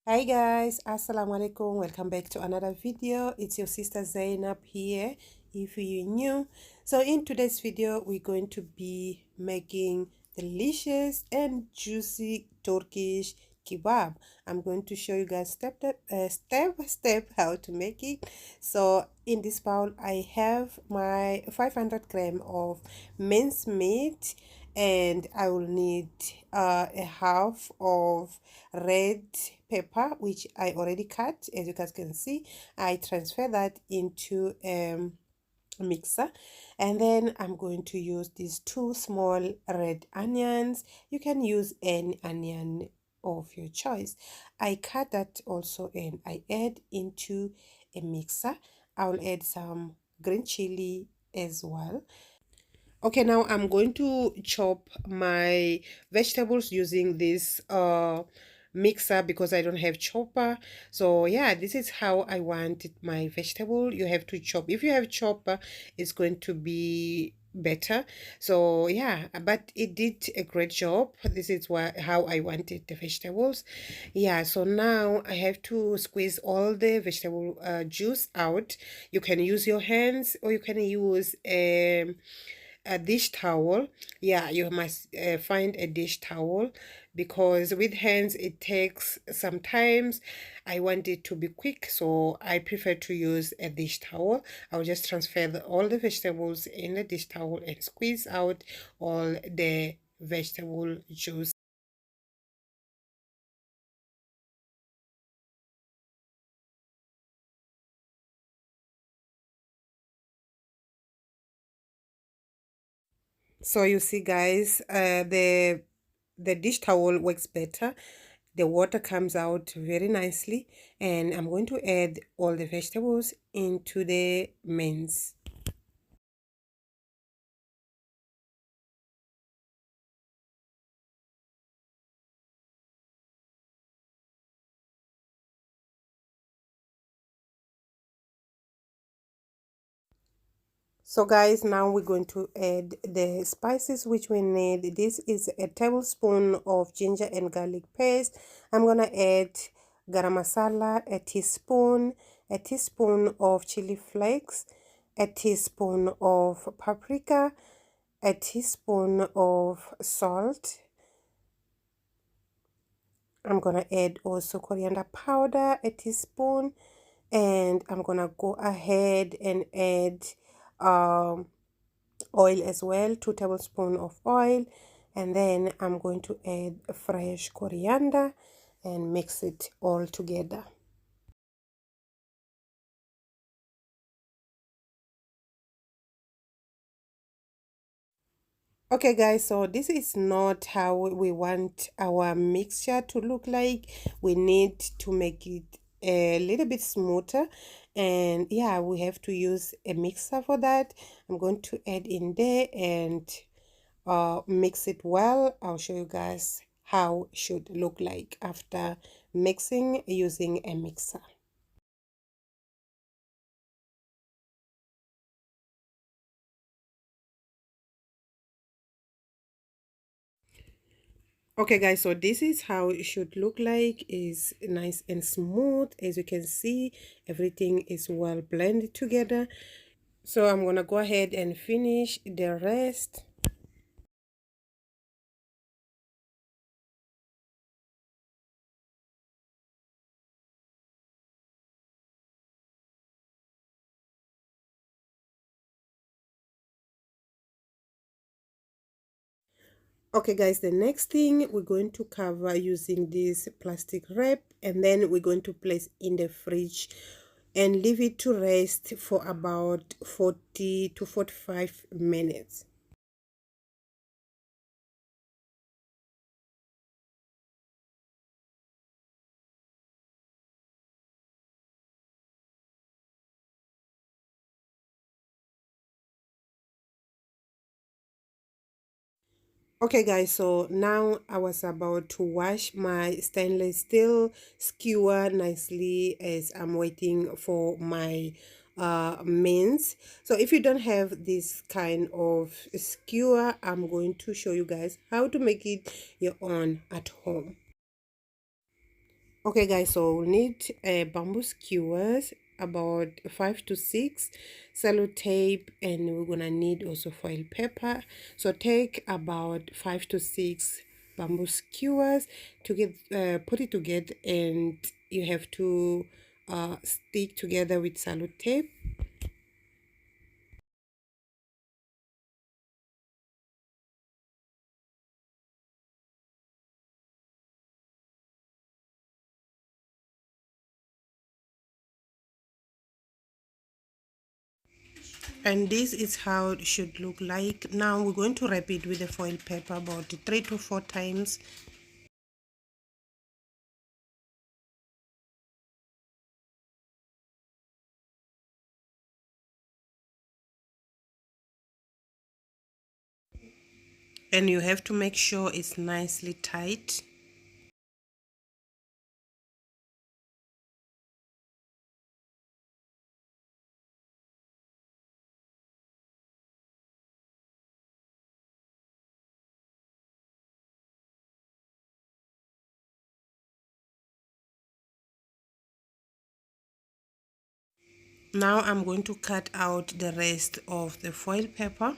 Hi guys, assalamu alaikum. Welcome back to another video. It's your sister Zainab here if you're new. So in today's video we're going to be making delicious and juicy Turkish kebab. I'm going to show you guys step by step how to make it. So in this bowl I have my 500 gram of minced meat, and I will need a half of red pepper, which I already cut. As you guys can see, I transfer that into mixer, and then I'm going to use these two small red onions. You can use any onion of your choice. I cut that also and I add into a mixer. I'll add some green chili as well. Okay, now I'm going to chop my vegetables using this mixer because I don't have chopper. So yeah, this is how I wanted my vegetable. You have to chop. If you have chopper, it's going to be better. So yeah, but it did a great job. This is how I wanted the vegetables. Yeah, so now I have to squeeze all the vegetable juice out. You can use your hands or you can use a dish towel. Yeah, you must find a dish towel because with hands it takes sometimes. I want it to be quick, so I prefer to use a dish towel. I'll just transfer all the vegetables in the dish towel and squeeze out all the vegetable juice. So you see guys, the dish towel works better. The water comes out very nicely, and I'm going to add all the vegetables into the mince. So guys, now we're going to add the spices which we need. This is a tablespoon of ginger and garlic paste. I'm gonna add garam masala, a teaspoon of chili flakes, a teaspoon of paprika, a teaspoon of salt. I'm gonna add also coriander powder, a teaspoon, and I'm gonna go ahead and add oil as well, 2 tablespoons of oil, and then I'm going to add fresh coriander and mix it all together. Okay guys, so this is not how we want our mixture to look like. We need to make it a little bit smoother, and yeah, we have to use a mixer for that. I'm going to add in there and mix it well. I'll show you guys how it should look like after mixing using a mixer. Okay guys, so this is how it should look like. Is nice and smooth. As you can see, everything is well blended together. So I'm gonna go ahead and finish the rest. Okay guys, the next thing we're going to cover using this plastic wrap, and then we're going to place in the fridge and leave it to rest for about 40 to 45 minutes. Okay guys, so now I was about to wash my stainless steel skewer nicely as I'm waiting for my mince. So if you don't have this kind of skewer, I'm going to show you guys how to make it your own at home. Okay guys, so we'll need bamboo skewers, about 5 to 6, sellotape, and we're gonna need also foil paper. So take about 5 to 6 bamboo skewers to get put it together, and you have to stick together with sellotape. And this is how it should look like. Now we're going to wrap it with the foil paper about 3 to 4 times. And you have to make sure it's nicely tight. Now I'm going to cut out the rest of the foil paper.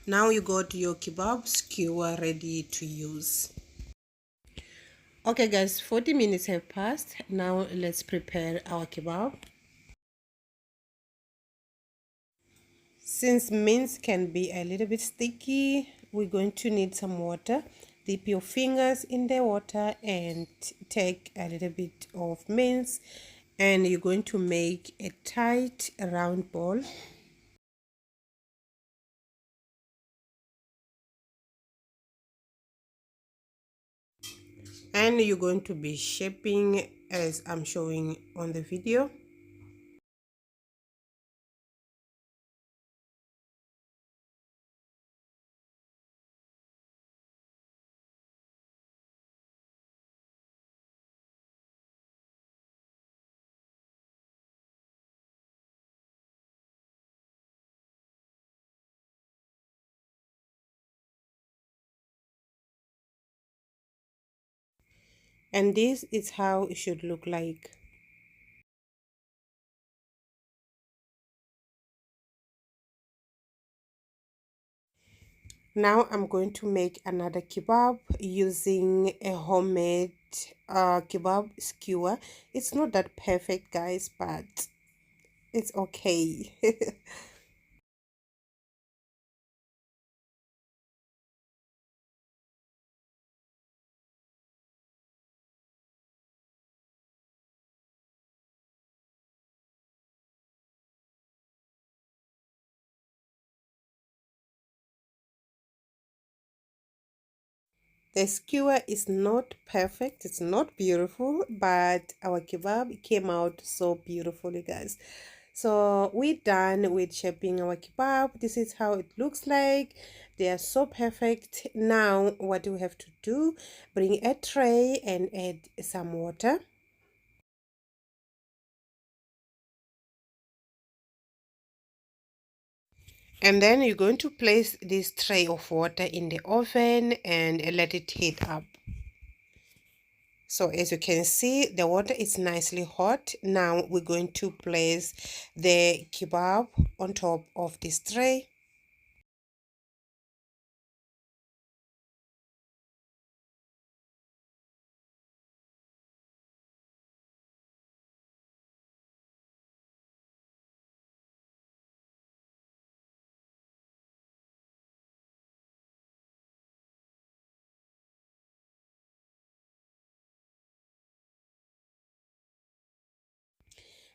Now you got your kebab skewer ready to use. Okay guys, 40 minutes have passed. Now let's prepare our kebab. Since mince can be a little bit sticky, we're going to need some water. Dip your fingers in the water and take a little bit of mince, and you're going to make a tight round ball. And you're going to be shaping as I'm showing on the video. And this is how it should look like. Now I'm going to make another kebab using a homemade kebab skewer. It's not that perfect guys, but it's okay. The skewer is not perfect, it's not beautiful, but our kebab came out so beautifully, guys. So we're done with shaping our kebab. This is how it looks like. They are so perfect. Now what do we have to do? Bring a tray and add some water. And then you're going to place this tray of water in the oven and let it heat up. So as you can see, the water is nicely hot. Now we're going to place the kebab on top of this tray.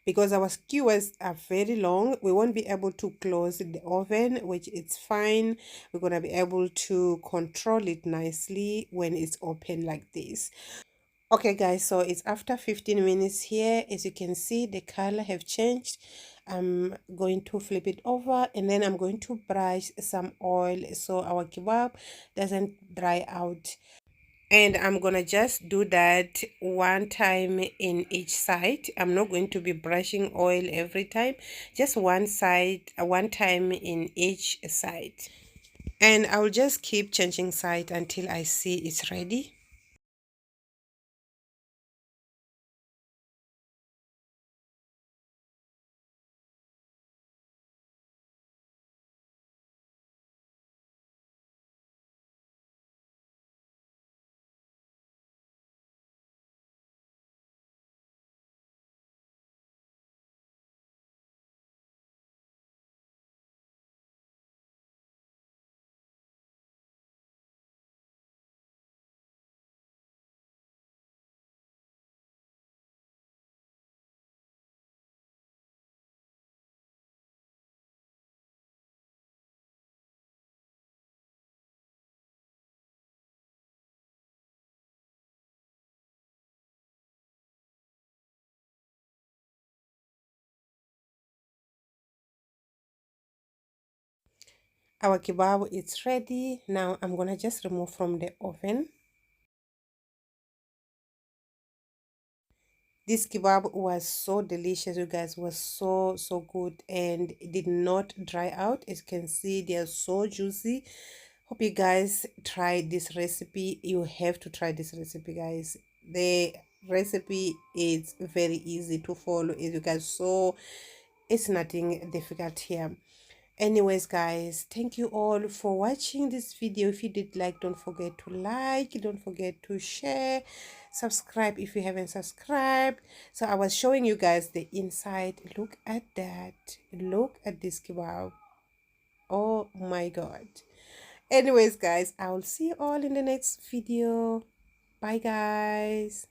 Because our skewers are very long, we won't be able to close the oven, which is fine. We're going to be able to control it nicely when it's open like this. Okay guys, so it's after 15 minutes here. As you can see, the color have changed. I'm going to flip it over and then I'm going to brush some oil so our kebab doesn't dry out. And I'm gonna just do that one time in each side. I'm not going to be brushing oil every time, just one side, one time in each side. And I'll just keep changing side until I see it's ready. Our kebab is ready. Now I'm gonna just remove from the oven. This kebab was so delicious, you guys. Was so good and it did not dry out. As you can see, they are so juicy. Hope you guys try this recipe. You have to try this recipe, guys. The recipe is very easy to follow, as you guys saw. It's nothing difficult here. Anyways guys, thank you all for watching this video. If you did like, don't forget to like, don't forget to share, subscribe if you haven't subscribed. So I was showing you guys the inside. Look at that, look at this kebab. Oh my god. Anyways guys, I will see you all in the next video. Bye guys.